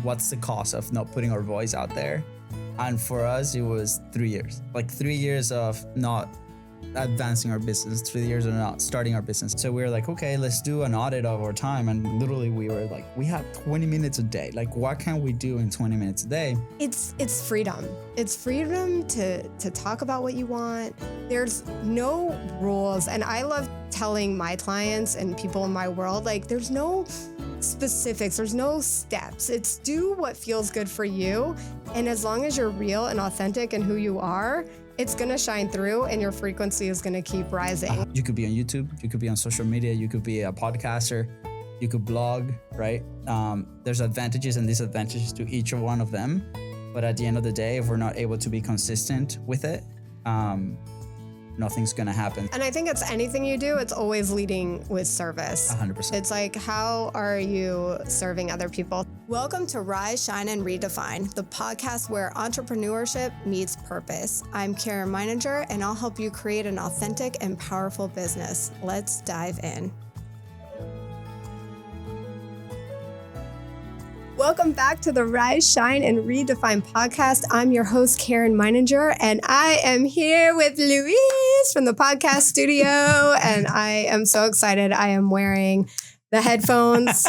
what's the cost of not putting our voice out there? And for us, it was 3 years. Like 3 years of not advancing our business, 3 years of not starting our business. So we were like, okay, let's do an audit of our time. And literally we were like, we have 20 minutes a day. Like, what can we do in 20 minutes a day? It's freedom. It's freedom to talk about what you want. There's no rules. And I love telling my clients and people in my world, like, there's no specifics, there's no steps. It's do what feels good for you. And as long as you're real and authentic in who you are, it's going to shine through and your frequency is going to keep rising. You could be on YouTube, you could be on social media, you could be a podcaster, you could blog, right? There's advantages and disadvantages to each one of them. But at the end of the day, if we're not able to be consistent with it, nothing's going to happen. And I think it's anything you do, it's always leading with service. 100%. It's like, how are you serving other people? Welcome to Rise, Shine, and Redefine, the podcast where entrepreneurship meets purpose. I'm Karen Meininger, and I'll help you create an authentic and powerful business. Let's dive in. Welcome back to the Rise, Shine, and Redefine podcast. I'm your host, Karen Meininger, and I am here with Luis from the podcast studio, and I am so excited. I am wearing the headphones.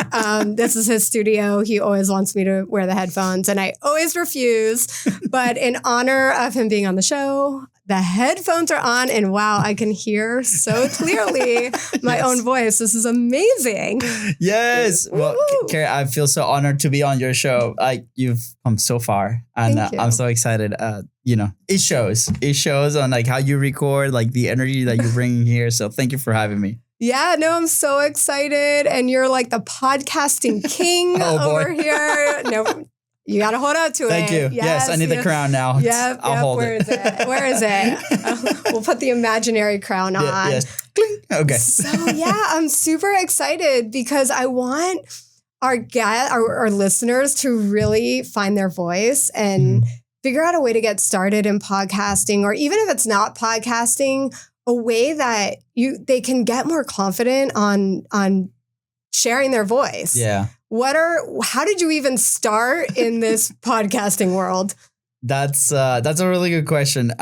This is his studio. He always wants me to wear the headphones, and I always refuse. But in honor of him being on the show, the headphones are on, and wow, I can hear so clearly my own voice. This is amazing. Yes. Well, Karen, I feel so honored to be on your show. You've come so far, and I'm so excited. It shows on like how you record, like the energy that you're bringing here. So thank you for having me. Yeah, no, I'm so excited. And you're like the podcasting king over here. No, you got to hold on to it. Thank you. Yes, I need the crown now. Yep. I'll hold it. Where is it? We'll put the imaginary crown on. Yes. Okay. So yeah, I'm super excited because I want our listeners to really find their voice and figure out a way to get started in podcasting, or even if it's not podcasting, a way that they can get more confident on sharing their voice. Yeah. How did you even start in this podcasting world? That's a really good question.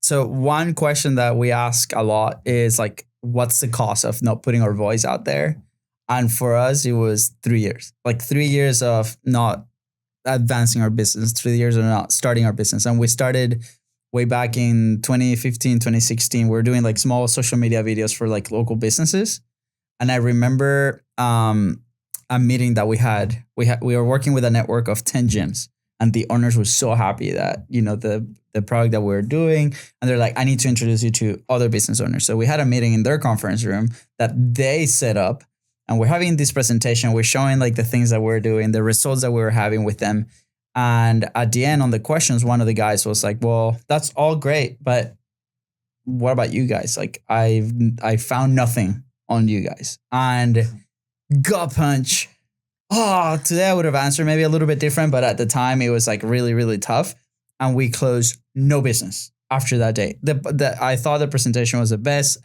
So one question that we ask a lot is like, what's the cost of not putting our voice out there? And for us, it was 3 years, like 3 years of not advancing our business, 3 years of not starting our business. And we started way back in 2015, 2016. We were doing like small social media videos for like local businesses. And I remember a meeting that we had. We were working with a network of 10 gyms, and the owners were so happy that, the product that we were doing, and they're like, I need to introduce you to other business owners. So we had a meeting in their conference room that they set up, and we're having this presentation. We're showing like the things that we're doing, the results that we were having with them. And at the end on the questions, one of the guys was like, well, that's all great, but what about you guys? Like I found nothing on you guys. And gut punch. Oh, today I would have answered maybe a little bit different, but at the time it was like really, really tough. And we closed no business after that day. I thought the presentation was the best.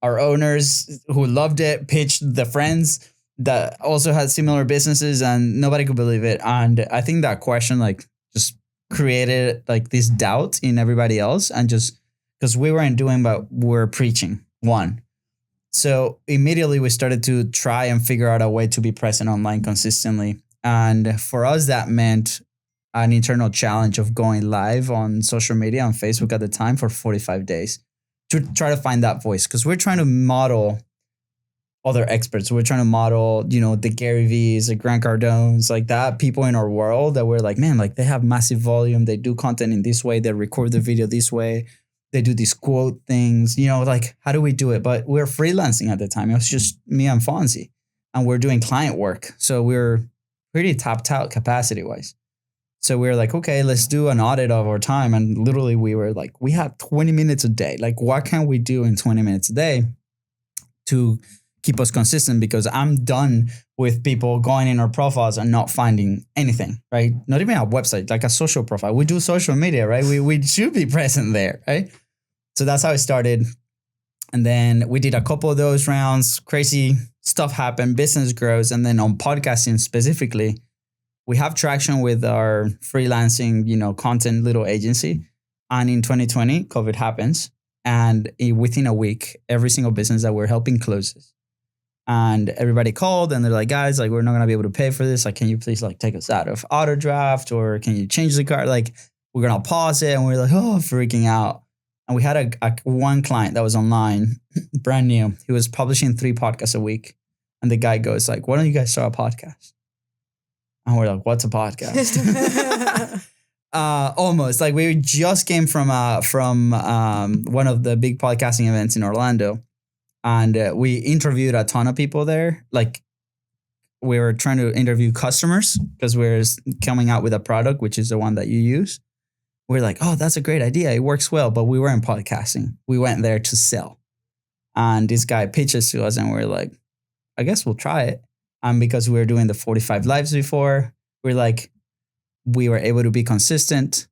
Our owners who loved it pitched the friends that also had similar businesses, and nobody could believe it. And I think that question like just created like this doubt in everybody else, and just because we weren't doing what we're preaching. One. So immediately we started to try and figure out a way to be present online consistently. And for us, that meant an internal challenge of going live on social media, on Facebook at the time, for 45 days to try to find that voice. Because we're trying to model other experts. We're trying to model, the Gary V's, the Grant Cardones, like that, people in our world that we're like, man, like they have massive volume. They do content in this way. They record the video this way. They do these quote things, like how do we do it? But we're freelancing at the time. It was just me and Fonzie, and we're doing client work. So we're pretty tapped out capacity wise. So we were like, okay, let's do an audit of our time. And literally we were like, we have 20 minutes a day. Like what can we do in 20 minutes a day to keep us consistent? Because I'm done with people going in our profiles and not finding anything, right? Not even our website, like a social profile. We do social media, right? We should be present there, right? So that's how it started. And then we did a couple of those rounds. Crazy stuff happened. Business grows. And then on podcasting specifically, we have traction with our freelancing, content little agency. And in 2020, COVID happens. And within a week, every single business that we're helping closes. And everybody called and they're like, guys, like, we're not going to be able to pay for this. Like, can you please like take us out of auto draft, or can you change the card? Like, we're going to pause it. And we're like, oh, freaking out. And we had a one client that was online, brand new. He was publishing 3 podcasts a week. And the guy goes like, why don't you guys start a podcast? And we're like, what's a podcast? Almost like we just came from one of the big podcasting events in Orlando. And we interviewed a ton of people there. Like, we were trying to interview customers because we're coming out with a product, which is the one that you use. We're like, oh, that's a great idea. It works well. But we weren't podcasting. We went there to sell. And this guy pitches to us and we're like, I guess we'll try it. And because we were doing the 45 lives before, we're like, we were able to be consistent.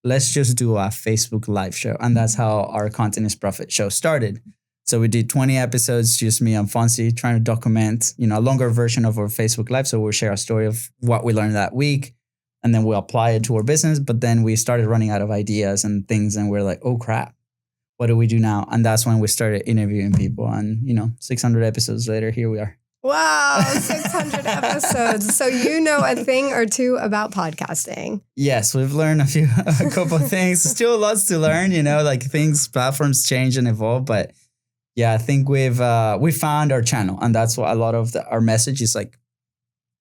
Let's just do a Facebook live show. And that's how our Content is Profit show started. So we did 20 episodes, just me and Fonzie, trying to document, a longer version of our Facebook live. So we'll share a story of what we learned that week. And then we'll apply it to our business. But then we started running out of ideas and things. And we're like, oh, crap. What do we do now? And that's when we started interviewing people. And, 600 episodes later, here we are. Wow, 600 episodes. So you know a thing or two about podcasting. Yes, we've learned a couple of things. Still lots to learn, like platforms change and evolve. But yeah, I think we found our channel. And that's what a lot of our message is like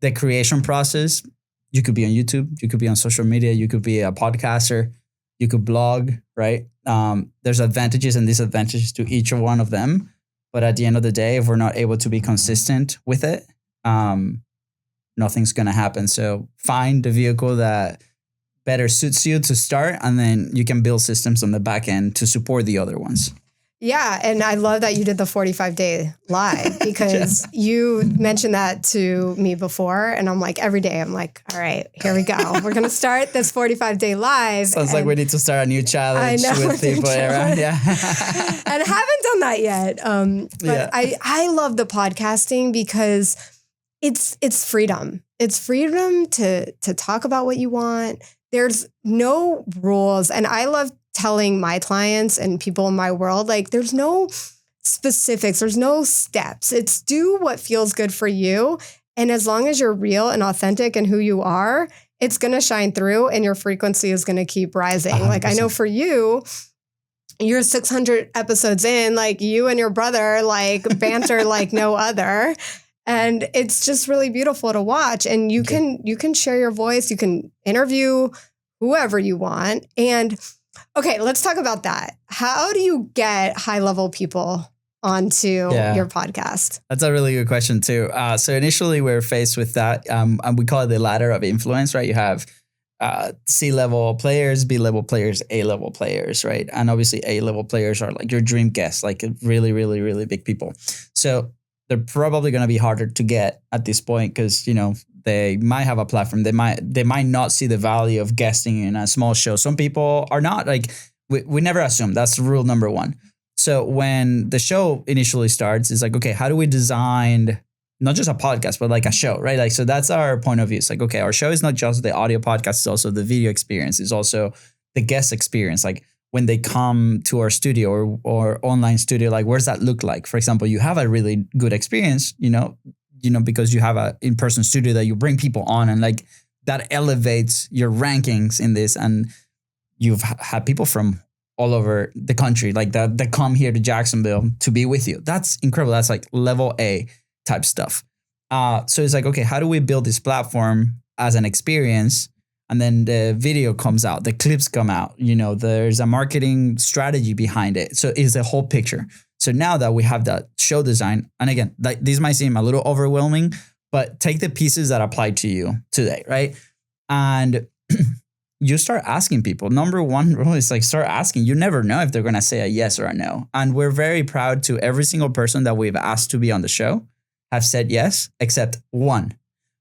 the creation process. You could be on YouTube. You could be on social media. You could be a podcaster. You could blog, right? There's advantages and disadvantages to each one of them. But at the end of the day, if we're not able to be consistent with it, nothing's going to happen. So find the vehicle that better suits you to start, and then you can build systems on the back end to support the other ones. Yeah. And I love that you did the 45-day live because you mentioned that to me before. And I'm like, every day, I'm like, all right, here we go. We're going to start this 45-day live. Sounds like we need to start a new challenge with people around. Yeah. And I haven't done that yet. But yeah. I love the podcasting because it's freedom. It's freedom to talk about what you want. There's no rules. And I love telling my clients and people in my world, like, there's no specifics, there's no steps. It's do what feels good for you. And as long as you're real and authentic in who you are, it's going to shine through and your frequency is going to keep rising. 100%. Like, I know for you, you're 600 episodes in, like you and your brother, like banter like no other. And it's just really beautiful to watch. And you can share your voice. You can interview whoever you want. And okay, let's talk about that. How do you get high-level people onto your podcast? That's a really good question too. So initially we were faced with that, and we call it the ladder of influence, right? You have C-level players, B-level players, A-level players, right? And obviously A-level players are like your dream guests, like really, really, really big people. So they're probably going to be harder to get at this point because, they might have a platform. They might not see the value of guesting in a small show. Some people are not. Like, we never assume. That's rule number one. So when the show initially starts, it's like, okay, how do we design not just a podcast, but like a show, right? Like, so that's our point of view. It's like, okay, our show is not just the audio podcast. It's also the video experience. It's also the guest experience. Like when they come to our studio or online studio, like, where does that look like? For example, you have a really good experience, because you have a in-person studio that you bring people on, and like that elevates your rankings in this. And you've had people from all over the country, like that come here to Jacksonville to be with you. That's incredible. That's like level A type stuff. So it's like, okay, how do we build this platform as an experience? And then the video comes out, the clips come out, there's a marketing strategy behind it. So it's a whole picture. So now that we have that show design, and again, like, these might seem a little overwhelming, but take the pieces that apply to you today, right? And you start asking people. Number one rule is like, start asking. You never know if they're going to say a yes or a no. And we're very proud to every single person that we've asked to be on the show have said yes, except one,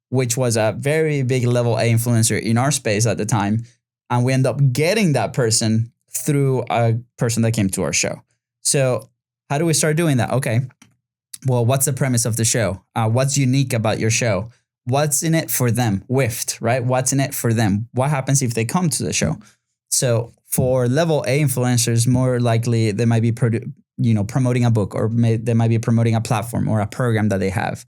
which was a very big level A influencer in our space at the time. And we end up getting that person through a person that came to our show. So how do we start doing that? Okay, well, what's the premise of the show? What's unique about your show? what's in it for them? WIFT, right? What's in it for them? What happens if they come to the show? So for level A influencers, more likely they might be promoting a book, or they might be promoting a platform or a program that they have.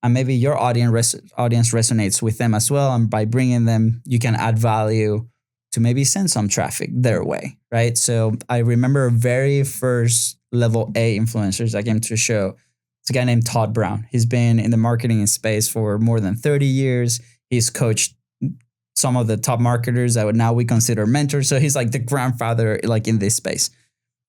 And maybe your audience resonates with them as well. And by bringing them, you can add value to maybe send some traffic their way, right? So I remember very first level A influencers that came to the show. It's a guy named Todd Brown. He's been in the marketing space for more than 30 years. He's coached some of the top marketers that now we consider mentors. So he's like the grandfather like in this space.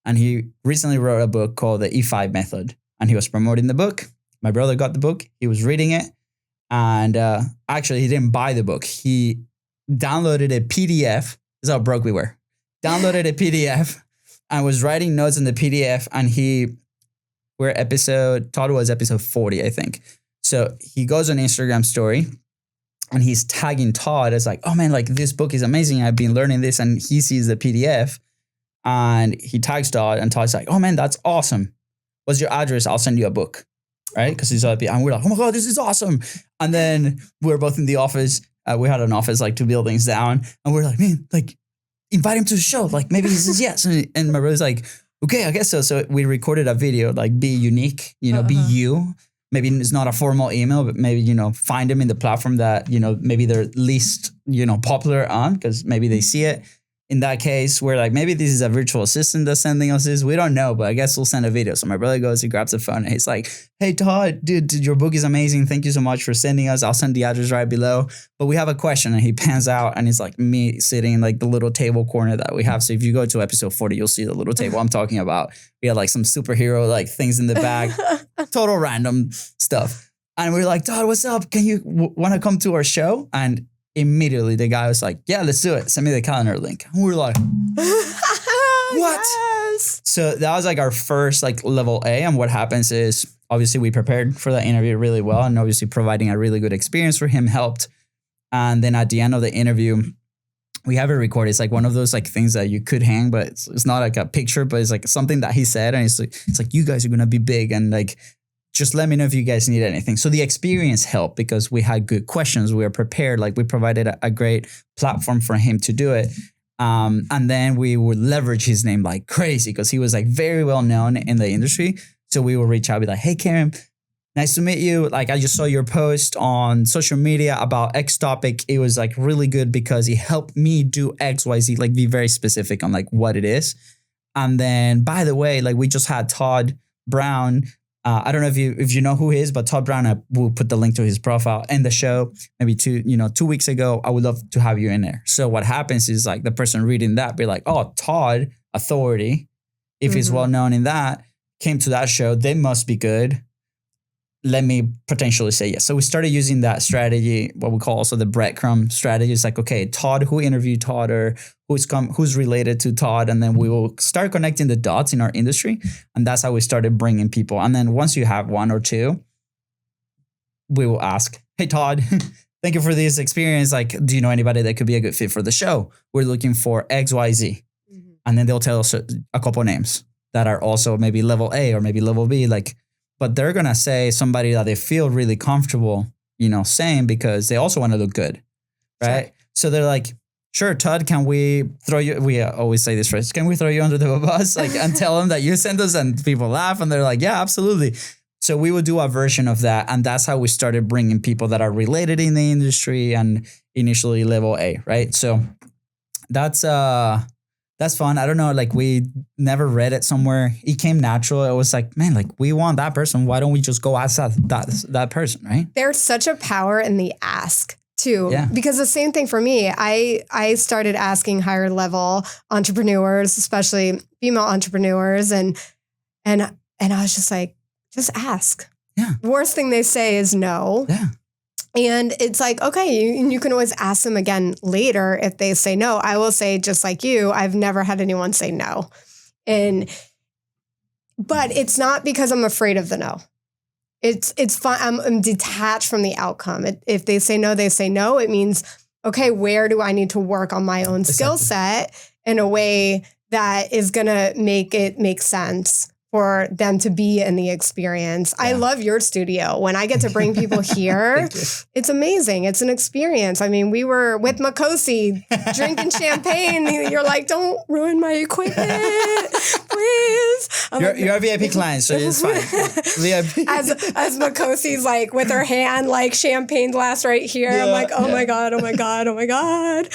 And he recently wrote a book called The E5 Method. And he was promoting the book. My brother got the book. He was reading it. And actually, he didn't buy the book. He downloaded a PDF. This is how broke we were. Downloaded a PDF and was writing notes in the PDF. And Todd was episode 40, I think. So he goes on Instagram story and he's tagging Todd as like, oh man, like this book is amazing. I've been learning this. And he sees the PDF and he tags Todd, and Todd's like, oh man, that's awesome. What's your address? I'll send you a book. Right? Because he's like, and we're like, oh my God, this is awesome. And then we're both in the office. We had an office like 2 buildings down. And we're like, man, like invite him to the show. Like maybe he says yes. And my brother's like, okay, I guess so. So we recorded a video, like be unique, be you. Maybe it's not a formal email, but maybe, find them in the platform that, maybe they're least, popular on, because maybe they see it. In that case, we're like, maybe this is a virtual assistant that's sending us this. We don't know, but I guess we'll send a video. So my brother goes, he grabs the phone and he's like, hey, Todd, dude, your book is amazing. Thank you so much for sending us. I'll send the address right below. But we have a question. And he pans out and it's like me sitting in like the little table corner that we have. So if you go to episode 40, you'll see the little table I'm talking about. We had like some superhero like things in the back, total random stuff. And we're like, Todd, what's up? Can you want to come to our show? And immediately the guy was like, yeah, let's do it. Send me the calendar link. And we're like, what? Yes. So that was like our first like level A. And what happens is obviously we prepared for that interview really well, and obviously providing a really good experience for him helped. And then at the end of the interview, we have it recorded. It's like one of those like things that you could hang, but it's not like a picture, but it's like something that he said. And it's like, you guys are going to be big, and like, just let me know if you guys need anything. So the experience helped because we had good questions. We were prepared. Like we provided a great platform for him to do it. And then we would leverage his name like crazy because he was like very well known in the industry. So we would reach out, be like, hey, Karen, nice to meet you. Like I just saw your post on social media about X topic. It was like really good because it helped me do X, Y, Z, like be very specific on like what it is. And then by the way, like we just had Todd Brown. I don't know if you know who he is, but Todd Brown, I will put the link to his profile in the show. Maybe 2 weeks ago, I would love to have you in there. So what happens is like the person reading that be like, oh, Todd, authority. If he's well known in that, came to that show, they must be good. Let me potentially say yes. So we started using that strategy, what we call also the breadcrumb strategy. It's like, okay, Todd, who interviewed Todd, or who's related to Todd? And then we will start connecting the dots in our industry. And that's how we started bringing people. And then once you have 1 or 2, we will ask, hey, Todd, thank you for this experience. Like, do you know anybody that could be a good fit for the show? We're looking for X, Y, Z. And then they'll tell us a couple of names that are also maybe level A or maybe level B, like, but they're going to say somebody that they feel really comfortable, saying, because they also want to look good. Right. Sure. So they're like, sure, Todd, can we throw you? We always say this phrase. Can we throw you under the bus? Like, and tell them that you sent us, and people laugh and they're like, yeah, absolutely. So we would do a version of that. And that's how we started bringing people that are related in the industry, and initially level A. Right. So that's fun. I don't know. Like we never read it somewhere. It came natural. It was like, man, like we want that person. Why don't we just go ask that person, right? There's such a power in the ask too. Yeah. Because the same thing for me, I started asking higher level entrepreneurs, especially female entrepreneurs. And I was just like, just ask. Yeah. The worst thing they say is no. Yeah. And it's like, okay, you can always ask them again later if they say no. I will say, just like you, I've never had anyone say no. But it's not because I'm afraid of the no. It's fun. I'm detached from the outcome. If they say no, they say no. It means, okay, where do I need to work on my own skill set in a way that is going to make it make sense for them to be in the experience. I love your studio. When I get to bring people here, it's amazing. It's an experience. I mean, we were with Makosi drinking champagne. You're like, don't ruin my equipment, please. You're a VIP client, so it's fine. VIP. As Makosi's like with her hand, like champagne glass right here. I'm like, oh my God, oh my God, oh my God.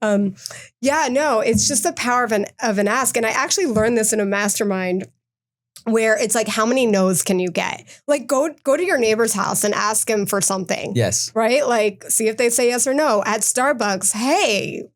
No, it's just the power of an ask. And I actually learned this in a mastermind where it's like, how many no's can you get? Like go to your neighbor's house and ask him for something. Yes. Right? Like see if they say yes or no. At Starbucks, hey,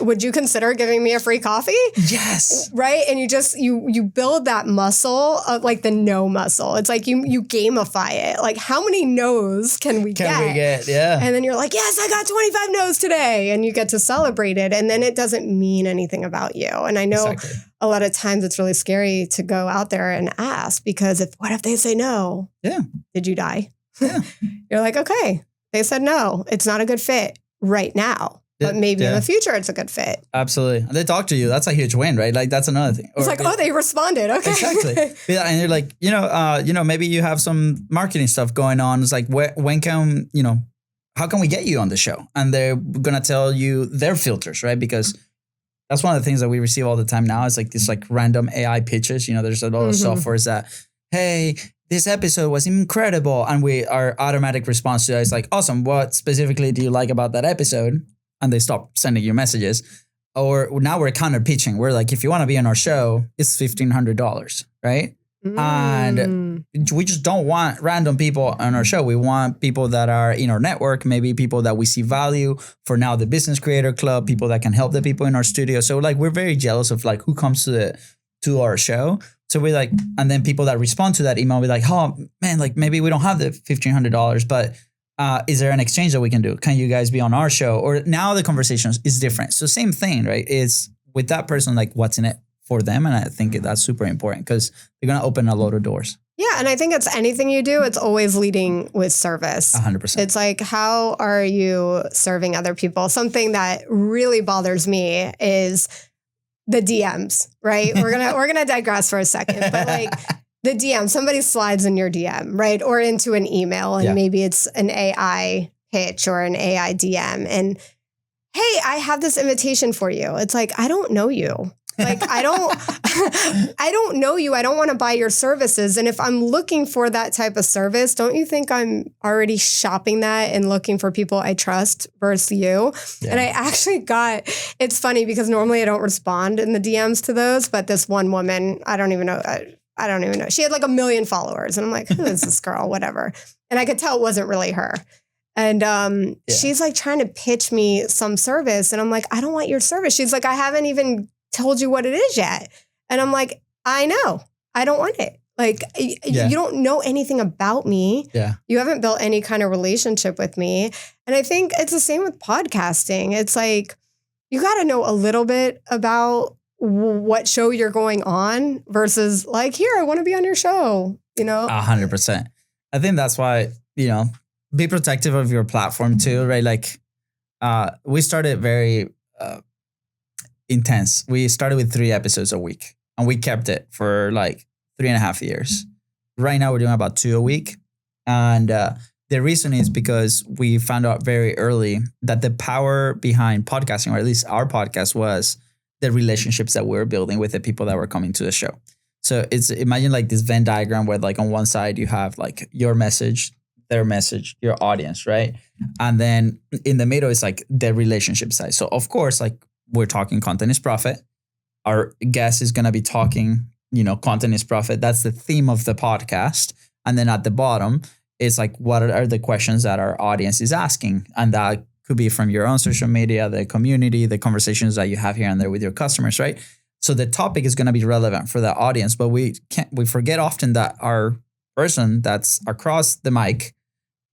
would you consider giving me a free coffee? Yes. Right? And you build that muscle of like the no muscle. It's like you gamify it. Like how many no's can we get? Yeah. And then you're like, yes, I got 25 no's today. And you get to celebrate it. And then it doesn't mean anything about you. And I know a lot of times it's really scary to go out there and ask because what if they say no? Yeah. Did you die? Yeah. You're like, okay, they said no. It's not a good fit right now. But maybe in the future, it's a good fit. Absolutely. And they talk to you. That's a huge win, right? Like that's another thing. It's like, they responded. Okay. Exactly. And you're like, maybe you have some marketing stuff going on. It's like, when can, how can we get you on the show? And they're going to tell you their filters, right? Because that's one of the things that we receive all the time now. It's like this like random AI pitches. There's a lot of softwares that, hey, this episode was incredible. And our automatic response to that is like, awesome. What specifically do you like about that episode? And they stop sending you messages. Or now we're counter pitching. We're like, if you want to be on our show, it's $1,500, right? And we just don't want random people on our show. We want people that are in our network, maybe people that we see value for now, the Business Creator Club, people that can help the people in our studio. So like, we're very jealous of like who comes to our show. So we're like, and then people that respond to that email, we're like, oh man, like maybe we don't have the $1,500, but is there an exchange that we can do? Can you guys be on our show? Or now the conversation is different. So same thing, right? Is with that person, like what's in it for them? And I think that's super important because they're going to open a lot of doors. Yeah. And I think it's anything you do, it's always leading with service. 100%. It's like, how are you serving other people? Something that really bothers me is the DMs, right? We're gonna digress for a second, but like the DM, somebody slides in your DM, right? Or into an email and maybe it's an AI pitch or an AI DM. And hey, I have this invitation for you. It's like, I don't know you. Like, I don't know you. I don't want to buy your services. And if I'm looking for that type of service, don't you think I'm already shopping that and looking for people I trust versus you? Yeah. And I actually it's funny because normally I don't respond in the DMs to those, but this one woman, I don't even know. She had like 1 million followers. And I'm like, who is this girl? Whatever. And I could tell it wasn't really her. And she's like trying to pitch me some service. And I'm like, I don't want your service. She's like, I haven't even told you what it is yet. And I'm like, I know. I don't want it. Like, you don't know anything about me. Yeah. You haven't built any kind of relationship with me. And I think it's the same with podcasting. It's like, you got to know a little bit about what show you're going on versus like, here, I want to be on your show, 100%. I think that's why, be protective of your platform too, right? Like, we started very intense. We started with 3 episodes a week and we kept it for like 3.5 years. Right now we're doing about 2 a week. And the reason is because we found out very early that the power behind podcasting, or at least our podcast, was the relationships that we're building with the people that were coming to the show. So imagine like this Venn diagram where like on one side you have like your message, their message, your audience, right? And then in the middle is like the relationship side. So of course, like we're talking content is profit. Our guest is going to be talking, content is profit. That's the theme of the podcast. And then at the bottom, it's like, what are the questions that our audience is asking? And that could be from your own social media, the community, the conversations that you have here and there with your customers, right? So the topic is going to be relevant for the audience, but we forget often that our person that's across the mic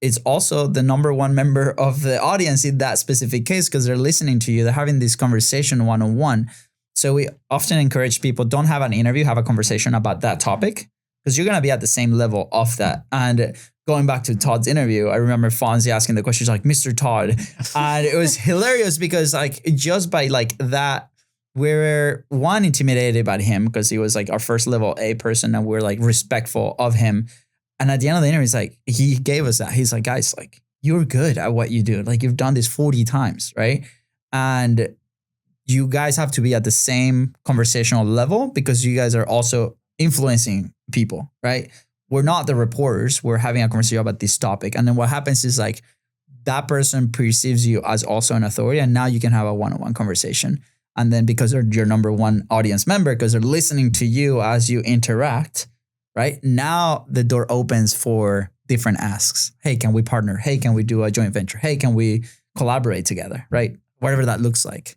is also the number one member of the audience in that specific case because they're listening to you. They're having this conversation one-on-one. So we often encourage people, don't have an interview, have a conversation about that topic because you're going to be at the same level of that. And going back to Todd's interview, I remember Fonzie asking the question, like, Mr. Todd. And it was hilarious because like just by like that we're one intimidated by him because he was like our first level A person, and we're like respectful of him. And at the end of the interview, he's like, he gave us that. He's like, guys, like you're good at what you do. Like you've done this 40 times, right? And you guys have to be at the same conversational level because you guys are also influencing people, right? We're not the reporters. We're having a conversation about this topic. And then what happens is like that person perceives you as also an authority. And now you can have a one-on-one conversation. And then because they're your number one audience member, because they're listening to you as you interact, right? Now the door opens for different asks. Hey, can we partner? Hey, can we do a joint venture? Hey, can we collaborate together, right? Whatever that looks like.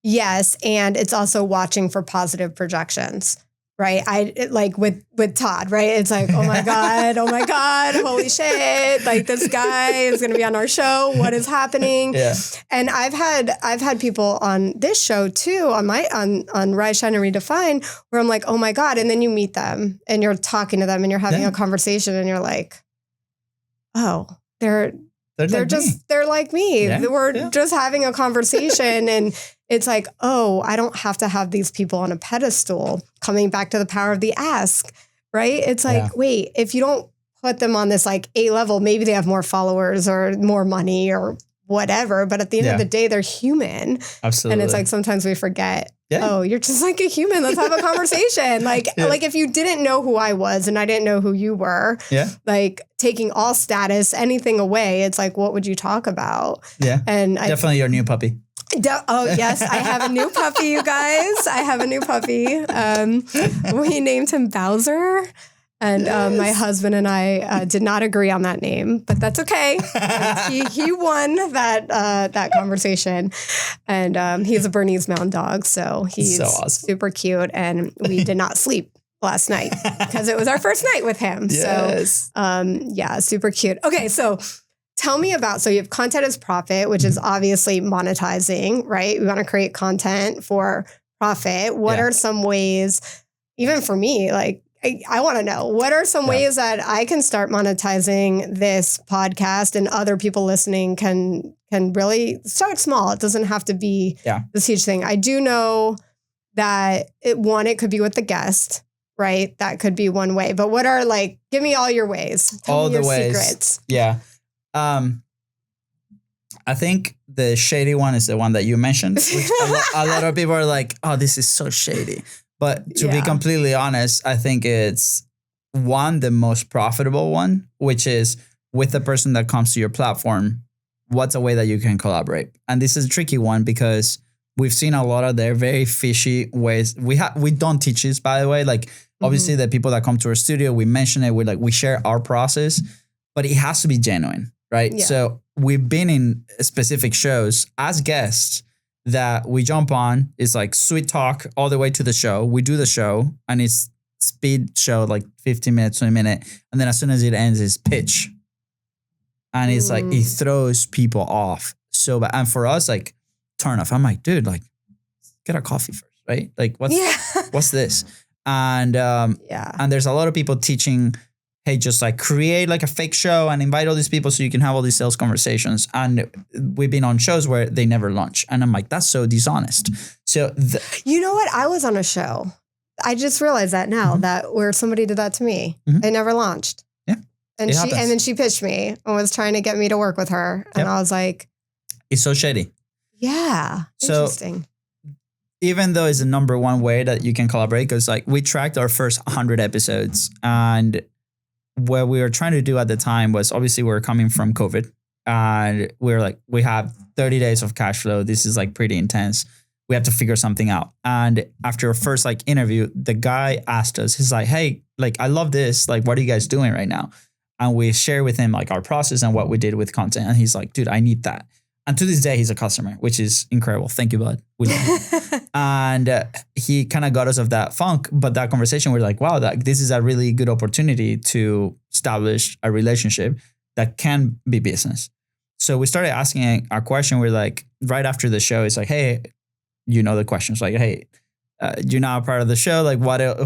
Yes. And it's also watching for positive projections, right? Like with Todd, right? It's like, oh my God, holy shit. Like this guy is going to be on our show. What is happening? Yeah. And I've had people on this show too, on Rise, Shine, and Redefine, where I'm like, oh my God. And then you meet them and you're talking to them and you're having a conversation and you're like, oh, they're like me. Yeah. We're just having a conversation. And it's like, oh, I don't have to have these people on a pedestal. Coming back to the power of the ask, right? It's like, wait, if you don't put them on this like A level, maybe they have more followers or more money or whatever. But at the end of the day, they're human. Absolutely. And it's like, sometimes we forget, oh, you're just like a human. Let's have a conversation. Like if you didn't know who I was and I didn't know who you were, like taking all status, anything away, it's like, what would you talk about? Yeah. And definitely your new puppy. Oh, yes. I have a new puppy, you guys. I have a new puppy. We named him Bowser. And my husband and I did not agree on that name, but that's okay. He won that conversation. And he's a Bernese Mountain Dog. So he's so awesome. Super cute. And we did not sleep last night because it was our first night with him. Yes. So super cute. Okay. So tell me about, so you have content as profit, which is obviously monetizing, right? We want to create content for profit. What are some ways, even for me, like, I want to know, what are some ways that I can start monetizing this podcast and other people listening can really start small? It doesn't have to be this huge thing. I do know that it could be with the guest, right? That could be one way. But what are give me all your ways. Tell me your secrets. Yeah. I think the shady one is the one that you mentioned, which a lot of people are like, oh, this is so shady. But to be completely honest, I think it's the most profitable one, which is with the person that comes to your platform, what's a way that you can collaborate? And this is a tricky one because we've seen a lot of their very fishy ways. We don't teach this, by the way. Obviously the people that come to our studio, we mention it. We share our process, but it has to be genuine, right? Yeah. So we've been in specific shows as guests that we jump on. It's like sweet talk all the way to the show. We do the show and it's speed show, 15 minutes, 20 minutes. And then as soon as it ends, it's pitch. And it's it throws people off so bad. And for us, turn off. I'm like, dude, get a coffee first, right? What's this? And and there's a lot of people teaching, hey, just create a fake show and invite all these people so you can have all these sales conversations. And we've been on shows where they never launch. And I'm like, that's so dishonest. So you know what? I was on a show. I just realized that now that where somebody did that to me. It never launched. Yeah. And then she pitched me and was trying to get me to work with her. And I was like, it's so shady. Yeah. So, interesting. Even though it's the number one way that you can collaborate, because we tracked our first 100 episodes, and what we were trying to do at the time was, obviously we were coming from COVID and we were we have 30 days of cash flow. This is pretty intense. We have to figure something out. And after our first interview, the guy asked us, he's like, hey, I love this. What are you guys doing right now? And we share with him our process and what we did with content. And he's like, dude, I need that. And to this day, he's a customer, which is incredible. Thank you, bud. We love you. And he kind of got us of that funk. But that conversation, we're like, wow, this is a really good opportunity to establish a relationship that can be business. So we started asking our question. We're right after the show, it's hey, the questions hey, you're now a part of the show.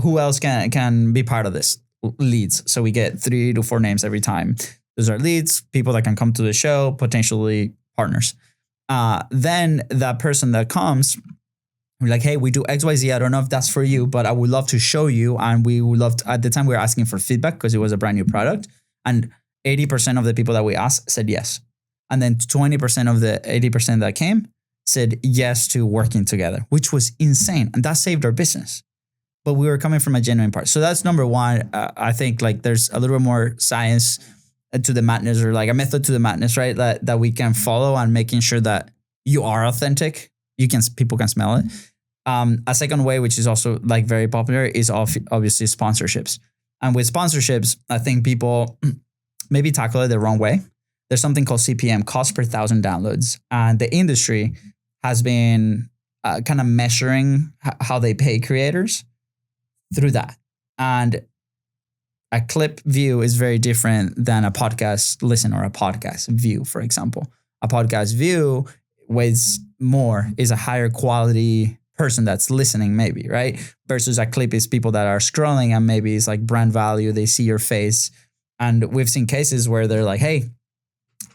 Who else can be part of this? Leads. So we get 3 to 4 names every time. Those are leads, people that can come to the show, potentially partners. Then that person that comes, We're like, hey, we do XYZ. I don't know if that's for you, but I would love to show you. And we would love to, at the time we were asking for feedback because it was a brand new product. And 80% of the people that we asked said yes. And then 20% of the 80% that came said yes to working together, which was insane. And that saved our business. But we were coming from a genuine part. So that's number one. I think like there's a little bit more science to the madness, or like a method to the madness, right? That we can follow, and making sure that you are authentic. People can smell it. A second way, which is also like very popular, is obviously sponsorships. And with sponsorships, I think people maybe tackle it the wrong way. There's something called CPM, cost per 1,000 downloads. And the industry has been kind of measuring how they pay creators through that. And a clip view is very different than a podcast listen or a podcast view, for example. A podcast view weighs more, is a higher quality person that's listening maybe, right? Versus a clip is people that are scrolling, and maybe it's like brand value. They see your face. And we've seen cases where they're like, hey,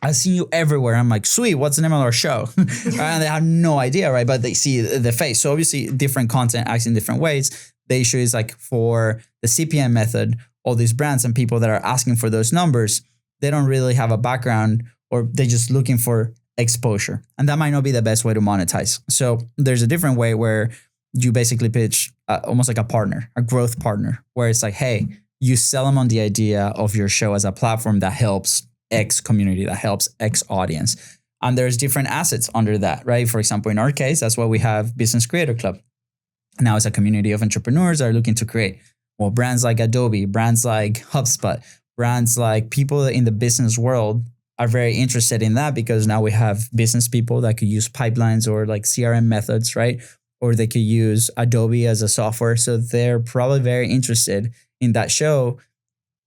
I see you everywhere. I'm like, sweet, what's the name of our show? And they have no idea, right? But they see the face. So obviously different content acts in different ways. The issue is like for the CPM method, all these brands and people that are asking for those numbers, they don't really have a background, or they're just looking for exposure. And that might not be the best way to monetize. So there's a different way where you basically pitch almost like a partner, a growth partner, where it's like, hey, you sell them on the idea of your show as a platform that helps X community, that helps X audience. And there's different assets under that, right? For example, in our case, that's why we have Business Creator Club. Now it's a community of entrepreneurs that are looking to create. Well, brands like Adobe, brands like HubSpot, brands like people in the business world are very interested in that, because now we have business people that could use pipelines or like CRM methods, right? Or they could use Adobe as a software. So they're probably very interested in that show,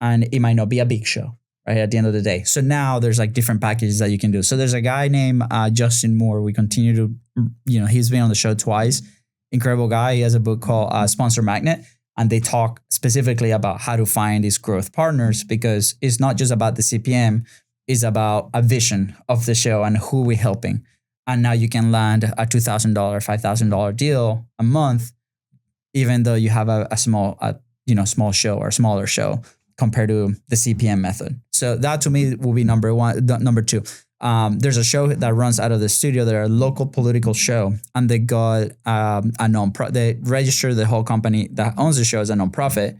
and it might not be a big show, right? At the end of the day. So now there's like different packages that you can do. So there's a guy named Justin Moore. We continue to, he's been on the show twice. Incredible guy. He has a book called Sponsor Magnet. And they talk specifically about how to find these growth partners, because it's not just about the CPM, it's about a vision of the show and who we're helping. And now you can land a $2,000, $5,000 deal a month, even though you have a small show or smaller show compared to the CPM method. So that to me will be number one. Number two, there's a show that runs out of the studio. They're a local political show, and they got a nonprofit. They registered the whole company that owns the show as a nonprofit,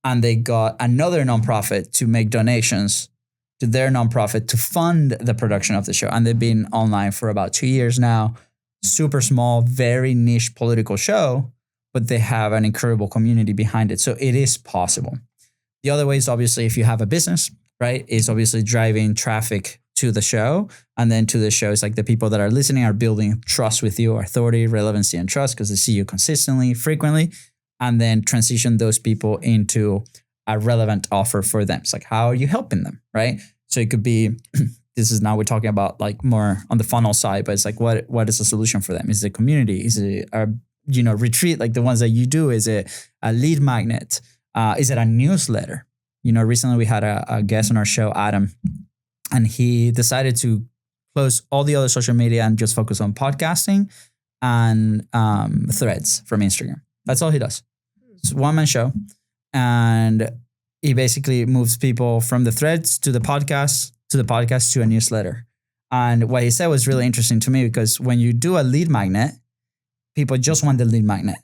and they got another nonprofit to make donations to their nonprofit to fund the production of the show. And they've been online for about 2 years now. Super small, very niche political show, but they have an incredible community behind it. So it is possible. The other way is obviously if you have a business, right, is obviously driving traffic to the show. And then to the show is like the people that are listening are building trust with you, authority, relevancy, and trust, because they see you consistently, frequently, and then transition those people into a relevant offer for them. It's like, how are you helping them, right? So it could be, this is now we're talking about like more on the funnel side, but it's like, what is the solution for them? Is it community? Is it a retreat like the ones that you do? Is it a lead magnet? Is it a newsletter? Recently we had a guest on our show, Adam, and he decided to close all the other social media and just focus on podcasting and threads from Instagram. That's all he does. It's a one-man show. And he basically moves people from the threads to the podcast to a newsletter. And what he said was really interesting to me, because when you do a lead magnet, people just want the lead magnet.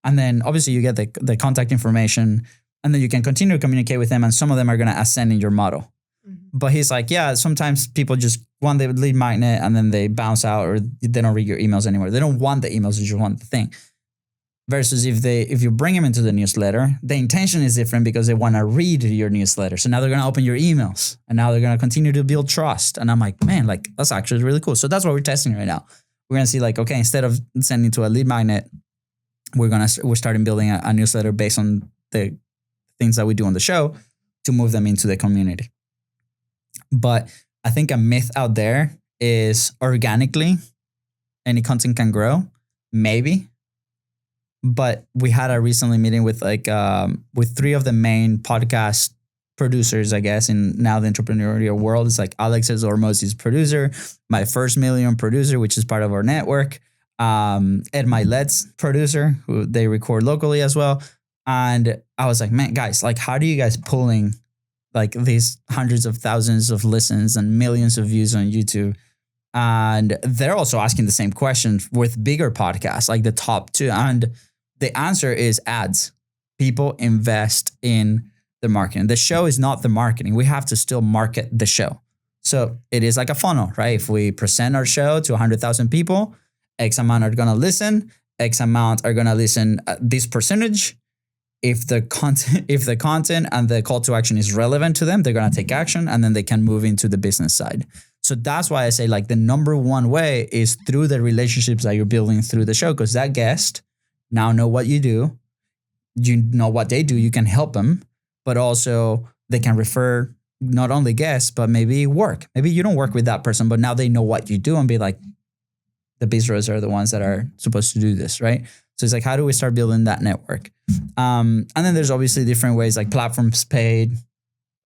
And then obviously you get the contact information, and then you can continue to communicate with them, and some of them are going to ascend in your model. Mm-hmm. But he's like, yeah, sometimes people just want the lead magnet and then they bounce out, or they don't read your emails anymore. They don't want the emails, they just want the thing. Versus if you bring them into the newsletter, the intention is different, because they want to read your newsletter. So now they're going to open your emails, and now they're going to continue to build trust. And I'm like, man, like that's actually really cool. So that's what we're testing right now. We're going to see like, okay, instead of sending to a lead magnet, we're starting building a newsletter based on the things that we do on the show to move them into the community. But I think a myth out there is organically any content can grow, maybe. But we had a recently meeting with with three of the main podcast producers, I guess, in now the entrepreneurial world. It's like Alexis Ormos is producer, My First Million producer, which is part of our network. Ed Milet's producer, who they record locally as well. And I was like, man, guys, like, how do you guys pulling like these hundreds of thousands of listens and millions of views on YouTube? And they're also asking the same question with bigger podcasts, like the top two. And the answer is ads. People invest in the marketing. The show is not the marketing. We have to still market the show. So it is like a funnel, right? If we present our show to 100,000 people, X amount are going to listen, X amount are going to listen this percentage. If the content and the call to action is relevant to them, they're going to take action, and then they can move into the business side. So that's why I say like the number one way is through the relationships that you're building through the show, because that guest now know what you do. You know what they do. You can help them, but also they can refer not only guests, but maybe work. Maybe you don't work with that person, but now they know what you do and be like, the bistros are the ones that are supposed to do this, right? So it's like, how do we start building that network? And then there's obviously different ways, like platforms paid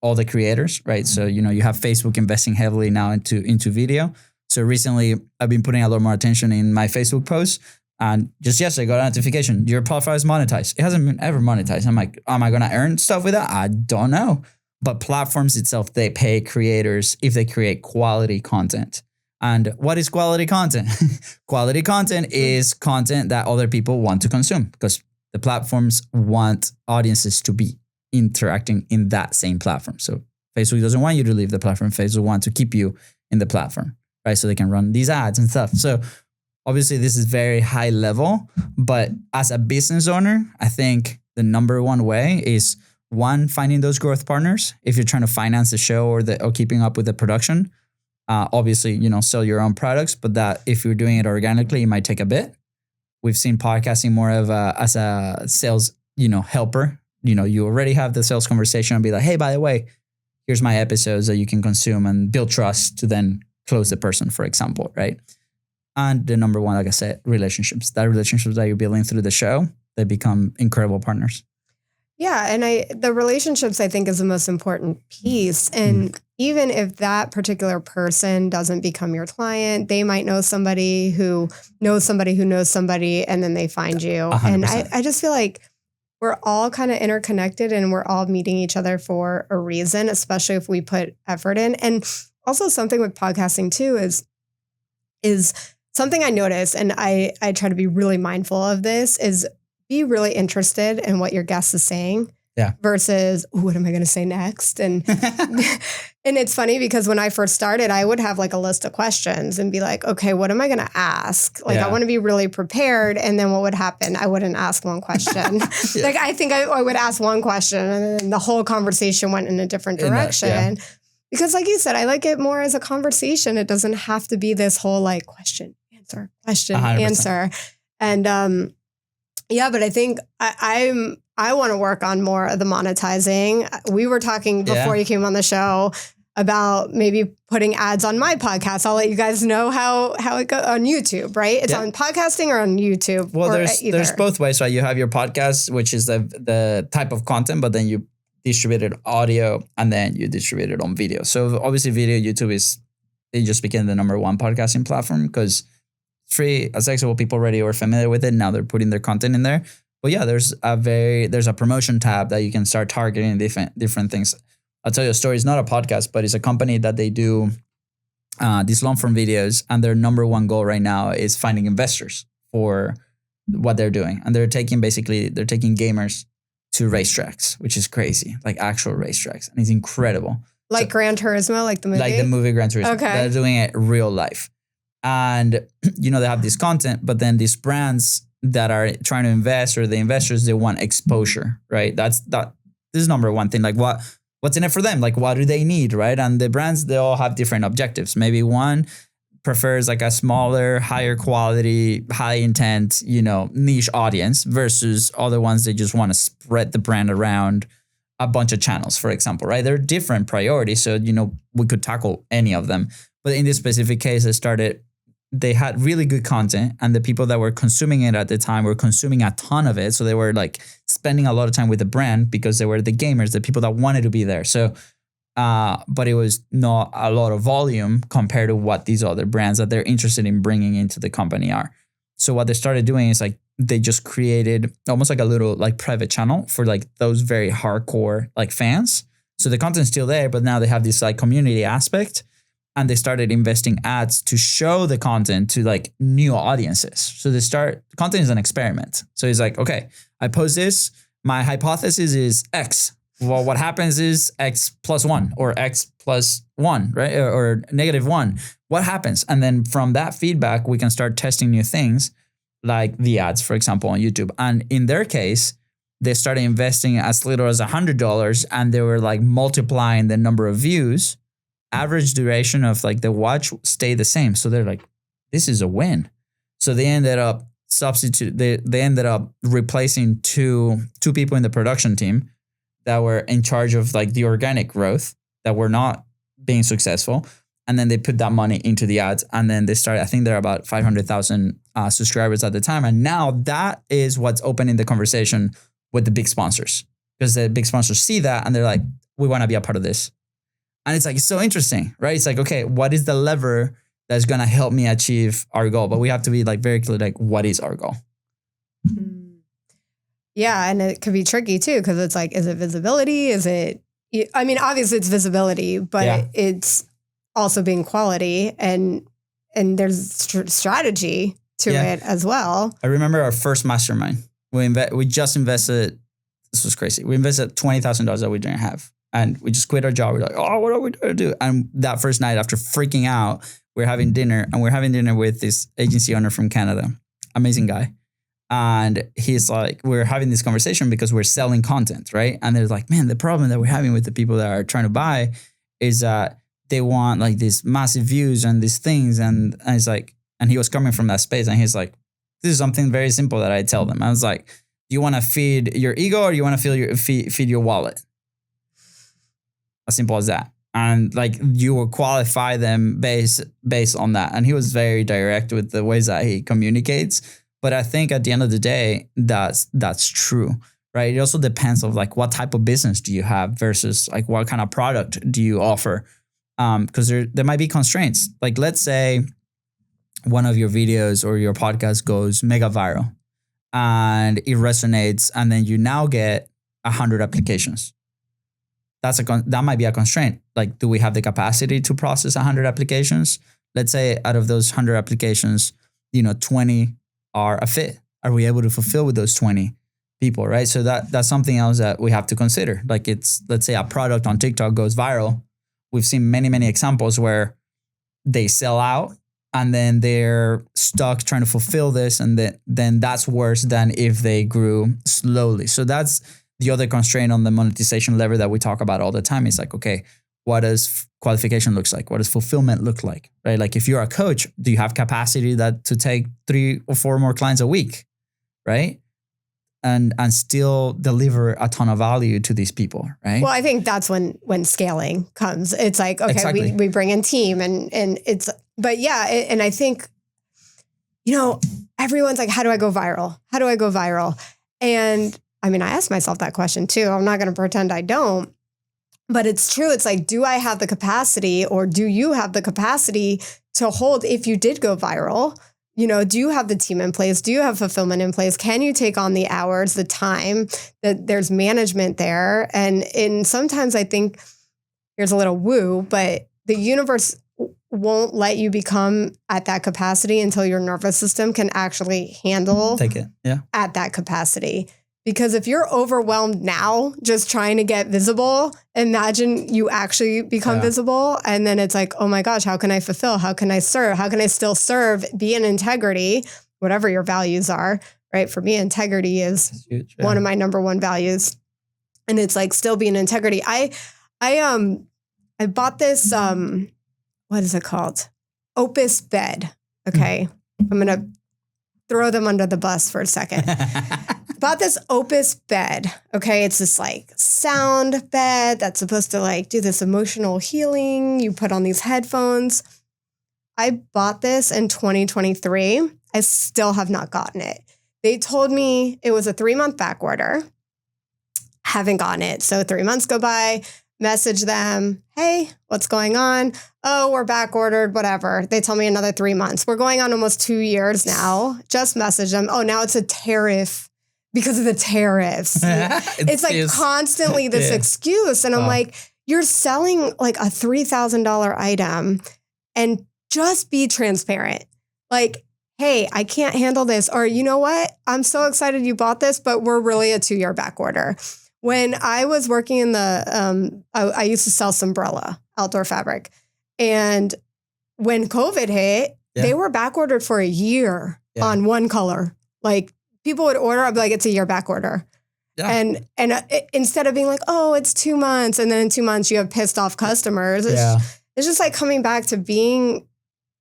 all the creators, right? So, you know, you have Facebook investing heavily now into video. So recently I've been putting a lot more attention in my Facebook posts, and just yesterday I got a notification, your profile is monetized. It hasn't been ever monetized. I'm like, am I going to earn stuff with that? I don't know. But platforms itself, they pay creators if they create quality content. And what is quality content? Quality content is content that other people want to consume, because the platforms want audiences to be interacting in that same platform. So Facebook doesn't want you to leave the platform. Facebook wants to keep you in the platform, right? So they can run these ads and stuff. So obviously this is very high level, but as a business owner, I think the number one way is one, finding those growth partners. If you're trying to finance the show or keeping up with the production, obviously, you know, sell your own products, but that if you're doing it organically, it might take a bit. We've seen podcasting more of as a sales, you know, helper. You know, you already have the sales conversation and be like, hey, by the way, here's my episodes that you can consume, and build trust to then close the person, for example, right? And the number one, like I said, relationships. That relationships that you're building through the show, they become incredible partners. Yeah. And the relationships, I think, is the most important piece. And even if that particular person doesn't become your client, they might know somebody who knows somebody who knows somebody, and then they find you. 100%. And I just feel like we're all kind of interconnected, and we're all meeting each other for a reason, especially if we put effort in. And also something with podcasting too is something I noticed, and I try to be really mindful of this, is be really interested in what your guest is saying. Yeah. Versus, what am I going to say next? And and it's funny because when I first started, I would have like a list of questions and be like, okay, what am I going to ask? Like, I want to be really prepared. And then what would happen? I wouldn't ask one question. Like, I think I would ask one question, and then the whole conversation went in a different direction. Because like you said, I like it more as a conversation. It doesn't have to be this whole like question, answer, 100%. And yeah, but I think I want to work on more of the monetizing. We were talking before you came on the show about maybe putting ads on my podcast. I'll let you guys know how it goes on YouTube, right? It's on podcasting or on YouTube. Well, there's both ways, right? You have your podcast, which is the type of content, but then you distribute it audio, and then you distribute it on video. So obviously video, YouTube it just became the number one podcasting platform because it's free, accessible. People already are familiar with it. Now they're putting their content in there. But yeah, there's a promotion tab that you can start targeting different things. I'll tell you a story. It's not a podcast, but it's a company that they do these long form videos, and their number one goal right now is finding investors for what they're doing. And they're taking gamers to racetracks, which is crazy, like actual racetracks, and it's incredible. Like Gran Turismo, like the movie? Like the movie Gran Turismo. Okay. They're doing it real life. And, you know, they have this content, but then these brands that are trying to invest, or the investors, they want exposure, right? This is number one thing. Like what's in it for them? Like, what do they need, right? And the brands, they all have different objectives. Maybe one prefers like a smaller, higher quality, high intent, you know, niche audience, versus other ones that just want to spread the brand around a bunch of channels, for example, right? They're different priorities. So, you know, we could tackle any of them. But in this specific case, they had really good content, and the people that were consuming it at the time were consuming a ton of it. So they were like spending a lot of time with the brand because they were the gamers, the people that wanted to be there. So, but it was not a lot of volume compared to what these other brands that they're interested in bringing into the company are. So what they started doing is like they just created almost like a little like private channel for like those very hardcore like fans. So the content's still there, but now they have this like community aspect, and they started investing ads to show the content to like new audiences. So the content is an experiment. So it's like, okay, I post this, my hypothesis is X. Well, what happens is X plus 1 or X plus 1, right? Or -1. What happens? And then from that feedback, we can start testing new things like the ads, for example, on YouTube. And in their case, they started investing as little as $100, and they were like multiplying the number of views. Average duration of like the watch stayed the same. So they're like, this is a win. So they ended up they ended up replacing two people in the production team that were in charge of like the organic growth that were not being successful. And then they put that money into the ads. And then they started, I think they're about 500,000 subscribers at the time. And now that is what's opening the conversation with the big sponsors, because the big sponsors see that and they're like, we want to be a part of this. And it's like, it's so interesting, right? It's like, okay, what is the lever that's going to help me achieve our goal? But we have to be like very clear, like, what is our goal? Yeah. And it could be tricky too, because it's like, is it visibility? I mean, obviously it's visibility, but it's also being quality, and there's strategy to it as well. I remember our first mastermind. We just invested, this was crazy. We invested $20,000 that we didn't have. And we just quit our job. We're like, oh, what are we going to do? And that first night, after freaking out, we're having dinner, and we're having dinner with this agency owner from Canada. Amazing guy. And he's like, we're having this conversation because we're selling content, right? And they're like, man, the problem that we're having with the people that are trying to buy is that they want like these massive views and these things. And it's like, and he was coming from that space, and he's like, this is something very simple that I tell them. I was like, do you want to feed your ego, or do you want to feed your wallet? As simple as that. And like, you will qualify them based on that. And he was very direct with the ways that he communicates. But I think at the end of the day, that's true, right? It also depends on like what type of business do you have versus like what kind of product do you offer? Because there might be constraints. Like, let's say one of your videos or your podcast goes mega viral and it resonates, and then you now get 100 applications. That might be a constraint. Like, do we have the capacity to process 100 applications? Let's say out of those 100 applications, 20 are a fit. Are we able to fulfill with those 20 people, right? So that's something else that we have to consider. Like, let's say a product on TikTok goes viral. We've seen many, many examples where they sell out and then they're stuck trying to fulfill this. And then that's worse than if they grew slowly. So that's the other constraint on the monetization lever that we talk about all the time. Is like, okay, what does qualification looks like? What does fulfillment look like, right? Like, if you're a coach, do you have capacity to take 3 or 4 more clients a week, right? And still deliver a ton of value to these people, right? Well, I think that's when scaling comes. It's like, okay, exactly. we bring in team and it's, but yeah. And I think, everyone's like, how do I go viral? How do I go viral? And I mean, I ask myself that question too. I'm not going to pretend I don't, but it's true. It's like, do I have the capacity, or do you have the capacity to hold if you did go viral? Do you have the team in place? Do you have fulfillment in place? Can you take on the hours, the time, that there's management there? And sometimes I think, here's a little woo, but the universe won't let you become at that capacity until your nervous system can actually handle at that capacity. Because if you're overwhelmed now, just trying to get visible, imagine you actually become visible. And then it's like, oh my gosh, how can I fulfill? How can I serve? How can I still serve? Be in integrity, whatever your values are, right? For me, integrity is huge, one of my number one values. And it's like still be in integrity. I bought this, what is it called? Opus bed. Okay. I'm going to throw them under the bus for a second. Bought this Opus bed. Okay. It's this like sound bed that's supposed to like do this emotional healing. You put on these headphones. I bought this in 2023. I still have not gotten it. They told me it was a 3-month back order. Haven't gotten it. So 3 months go by. message them, hey, what's going on? Oh, we're back ordered, whatever. They tell me another 3 months. We're going on almost 2 years now. Just message them. Oh, now it's a tariff because of the tariffs. It's like constantly this excuse. And I'm like, you're selling like a $3,000 item and just be transparent. Like, hey, I can't handle this. Or you know what? I'm so excited you bought this, but we're really a 2-year back order. When I was working in the, I used to sell Sombrella, outdoor fabric. And when COVID hit, they were back ordered for a year on one color. Like people would order, I'd be like, it's a year back order. Yeah. And instead of being like, oh, it's 2 months. And then in 2 months you have pissed off customers. It's just like coming back to being,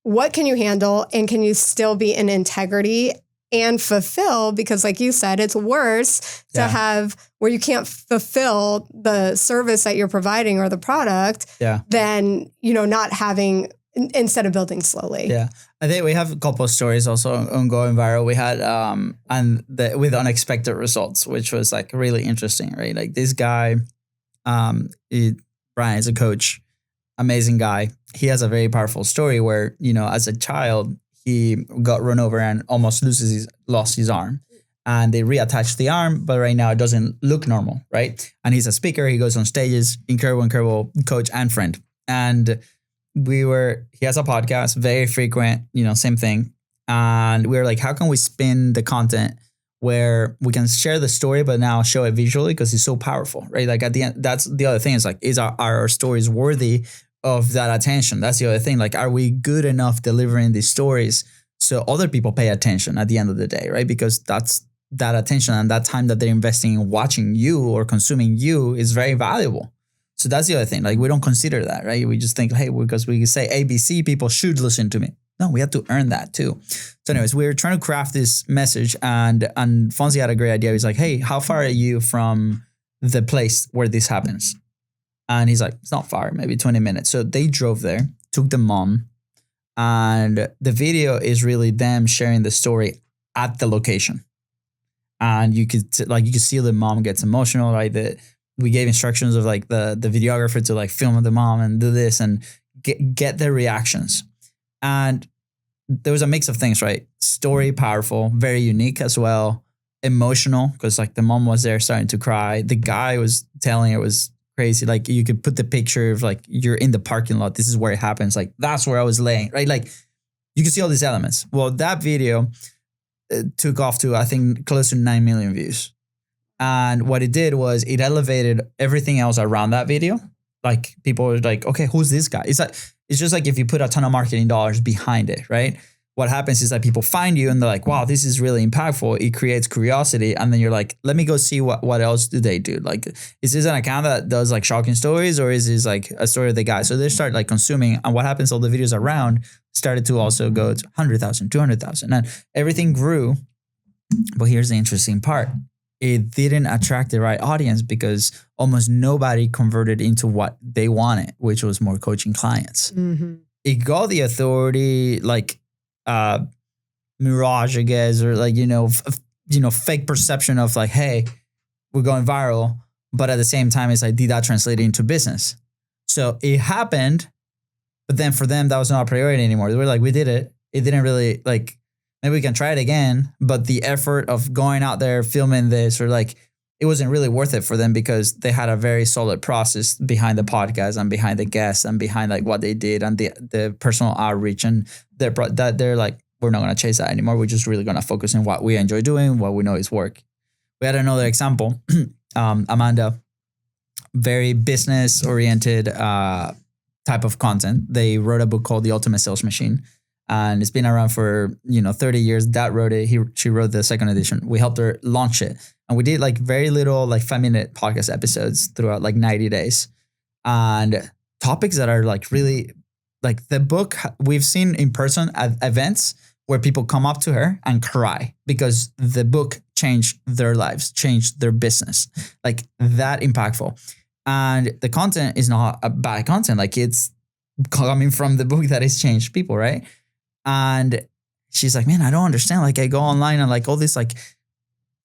what can you handle? And can you still be in integrity and fulfill? Because like you said, it's worse to have where you can't fulfill the service that you're providing or the product than, not having, instead of building slowly. Yeah. I think we have a couple of stories also on going viral. We had, with unexpected results, which was like really interesting, right? Like this guy, Brian is a coach, amazing guy. He has a very powerful story where, as a child, he got run over and almost lost his arm. And they reattached the arm, but right now it doesn't look normal, right? And he's a speaker. He goes on stages, incredible coach and friend. And he has a podcast, very frequent, same thing. And we were like, how can we spin the content where we can share the story, but now show it visually because it's so powerful, right? Like at the end, that's the other thing is like, are our stories worthy of that attention? That's the other thing. Like, are we good enough delivering these stories so other people pay attention at the end of the day, right? Because that attention and that time that they're investing in watching you or consuming you is very valuable. So that's the other thing. Like we don't consider that, right? We just think, hey, because we say ABC, people should listen to me. No, we have to earn that too. So anyways, we were trying to craft this message and Fonzie had a great idea. He's like, hey, how far are you from the place where this happens? And he's like, it's not far, maybe 20 minutes. So they drove there, took the mom, and the video is really them sharing the story at the location. And you could see the mom gets emotional, right? We gave instructions of like the videographer to like film the mom and do this and get their reactions. And there was a mix of things, right? Story, powerful, very unique as well. Emotional, because like the mom was there starting to cry. The guy was telling it was crazy. Like you could put the picture of like you're in the parking lot. This is where it happens. Like that's where I was laying, right? Like you can see all these elements. Well, that video took off to I think close to 9 million views. And what it did was it elevated everything else around that video. Like people were like, okay, who's this guy? It's just like if you put a ton of marketing dollars behind it, right? What happens is that people find you and they're like, wow, this is really impactful. It creates curiosity. And then you're like, let me go see what else do they do? Like, is this an account that does like shocking stories or is this like a story of the guy? So they start like consuming, and what happens, all the videos around started to also go to 100,000, 200,000 and everything grew. But here's the interesting part. It didn't attract the right audience because almost nobody converted into what they wanted, which was more coaching clients. Mm-hmm. It got the authority, like mirage, I guess, or like, fake perception of like, hey, we're going viral. But at the same time, it's like, did that translate into business? So it happened, but then for them, that was not a priority anymore. They were like, we did it. It didn't really like, maybe we can try it again. But the effort of going out there, filming this, or like, it wasn't really worth it for them because they had a very solid process behind the podcast and behind the guests and behind like what they did and the personal outreach. And they're like, we're not going to chase that anymore. We're just really going to focus on what we enjoy doing, what we know is work. We had another example, Amanda, very business oriented type of content. They wrote a book called The Ultimate Sales Machine. And it's been around for, 30 years. Dad wrote it. She wrote the second edition. We helped her launch it. And we did like very little, like 5-minute podcast episodes throughout like 90 days. And topics that are like really, like the book we've seen in person at events where people come up to her and cry because the book changed their lives, changed their business, like that impactful. And the content is not a bad content. Like it's coming from the book that has changed people, right? And she's like, man, I don't understand. Like I go online and like all these like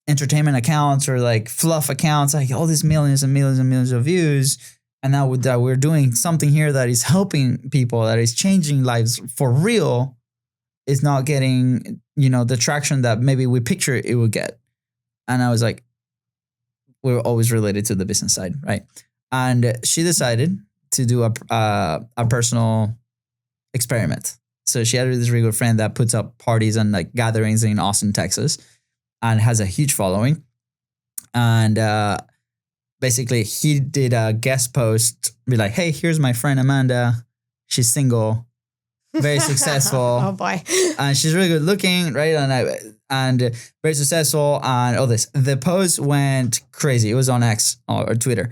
entertainment accounts or like fluff accounts, like all these millions and millions and millions of views. And now that we're doing something here that is helping people, that is changing lives for real, is not getting, the traction that maybe we picture it would get. And I was like, we were always related to the business side, right? And she decided to do a personal experiment. So she had this really good friend that puts up parties and like gatherings in Austin, Texas, and has a huge following. And basically he did a guest post, be like, hey, here's my friend Amanda. She's single, very successful. Oh boy. And she's really good looking, right? And very successful and all this. The post went crazy. It was on X or Twitter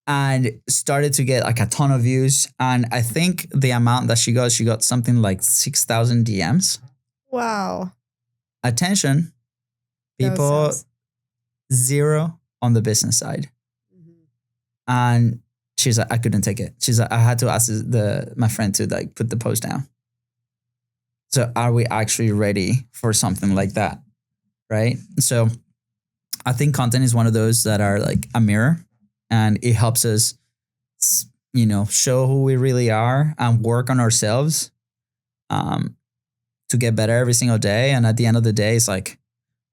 and started to get like a ton of views. And I think the amount that she got something like 6,000 DMs. Wow. Attention. People, zero on the business side. Mm-hmm. And she's like, I couldn't take it. She's like, I had to ask my friend to like put the post down. So are we actually ready for something like that? Right? So I think content is one of those that are like a mirror, and it helps us, show who we really are and work on ourselves to get better every single day. And at the end of the day, it's like,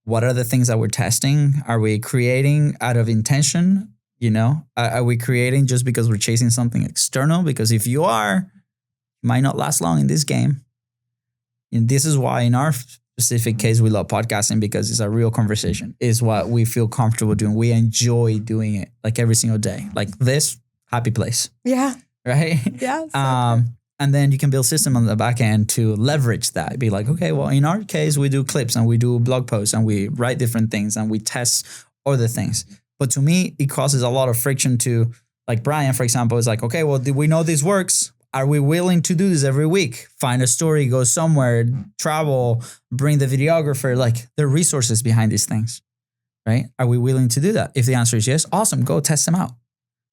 what are the things that we're testing? Are we creating out of intention? Are we creating just because we're chasing something external? Because if you are, you might not last long in this game. And this is why in our specific case, we love podcasting, because it's a real conversation. It's what we feel comfortable doing. We enjoy doing it like every single day. Like this, happy place. Yeah. Right? Yeah. And then you can build system on the back end to leverage that. Be like, okay, well, in our case, we do clips and we do blog posts and we write different things and we test other things. But to me, it causes a lot of friction to, like Brian, for example, is like, okay, well, we know this works. Are we willing to do this every week? Find a story, go somewhere, travel, bring the videographer, like the resources behind these things, right? Are we willing to do that? If the answer is yes, awesome, go test them out.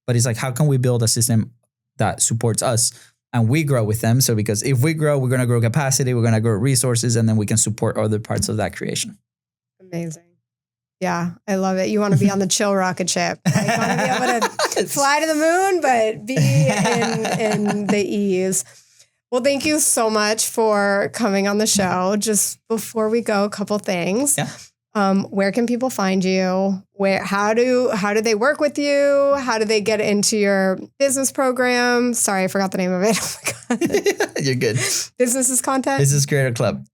But it's like, how can we build a system that supports us and we grow with them? So because if we grow, we're going to grow capacity, we're going to grow resources, and then we can support other parts of that creation. Amazing. Yeah, I love it. You want to be on the chill rocket ship. Like, you want to be able to fly to the moon, but be in the ease. Well, thank you so much for coming on the show. Just before we go, a couple things. Yeah. Where can people find you? How do they work with you? How do they get into your business program? Sorry, I forgot the name of it. Oh my God. You're good. Business is Content? Business Creator Club.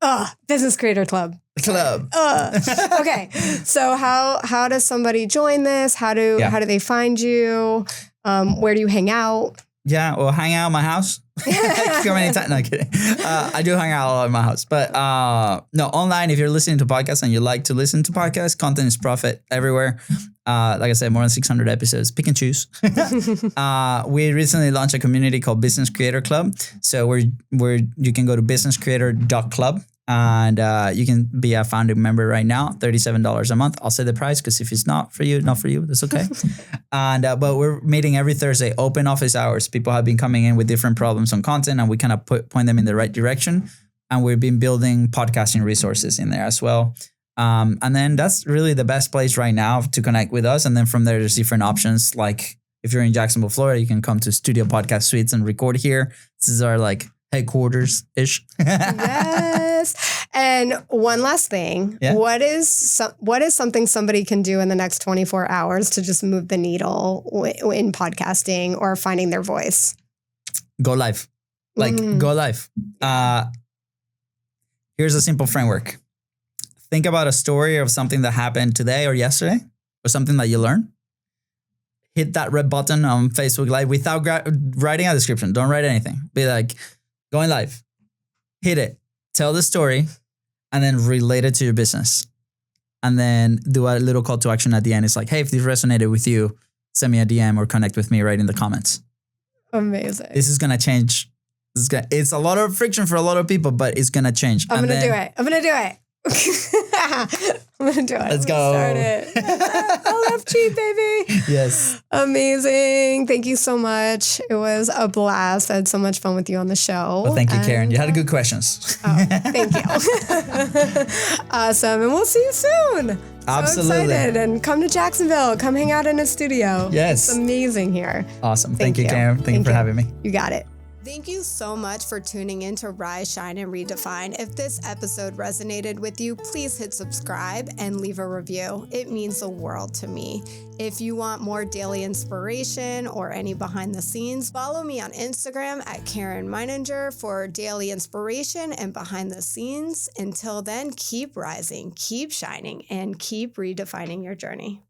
Business Creator Club. Okay. So how does somebody join this? How do they find you? Where do you hang out? Yeah, well, hang out at my house. Come anytime. No, kidding. I do hang out a lot in my house. But no, online, if you're listening to podcasts and you like to listen to podcasts, content is profit everywhere. Like I said, more than 600 episodes. Pick and choose. We recently launched a community called Business Creator Club. So where you can go to businesscreator.club. And you can be a founding member right now, $37 a month. I'll say the price because if it's not for you, that's okay. And but we're meeting every Thursday, open office hours. People have been coming in with different problems on content, and we kind of point them in the right direction. And we've been building podcasting resources in there as well. And then that's really the best place right now to connect with us. And then from there, there's different options. Like if you're in Jacksonville, Florida, you can come to Studio Podcast Suites and record here. This is our headquarters-ish. Yes. And one last thing. Yeah. What is something somebody can do in the next 24 hours to just move the needle in podcasting or finding their voice? Go live. Go live. Here's a simple framework. Think about a story of something that happened today or yesterday or something that you learned. Hit that red button on Facebook Live without writing a description. Don't write anything. Be like, going live. Hit it. Tell the story and then relate it to your business. And then do a little call to action at the end. It's like, hey, if this resonated with you, send me a DM or connect with me right in the comments. Amazing. This is going to change. It's a lot of friction for a lot of people, but it's going to change. I'm going to do it. I'm going to do it. Let's go. Start it. LFG, baby. Yes. Amazing. Thank you so much. It was a blast. I had so much fun with you on the show. Well, thank you, Karen. You had good questions. Oh, thank you. Awesome. And we'll see you soon. Absolutely. So excited. And come to Jacksonville. Come hang out in a studio. Yes. It's amazing here. Awesome. Thank you, Karen. Thank you for having me. You got it. Thank you so much for tuning in to Rise, Shine, and Redefine. If this episode resonated with you, please hit subscribe and leave a review. It means the world to me. If you want more daily inspiration or any behind the scenes, follow me on Instagram at Karen Meininger for daily inspiration and behind the scenes. Until then, keep rising, keep shining, and keep redefining your journey.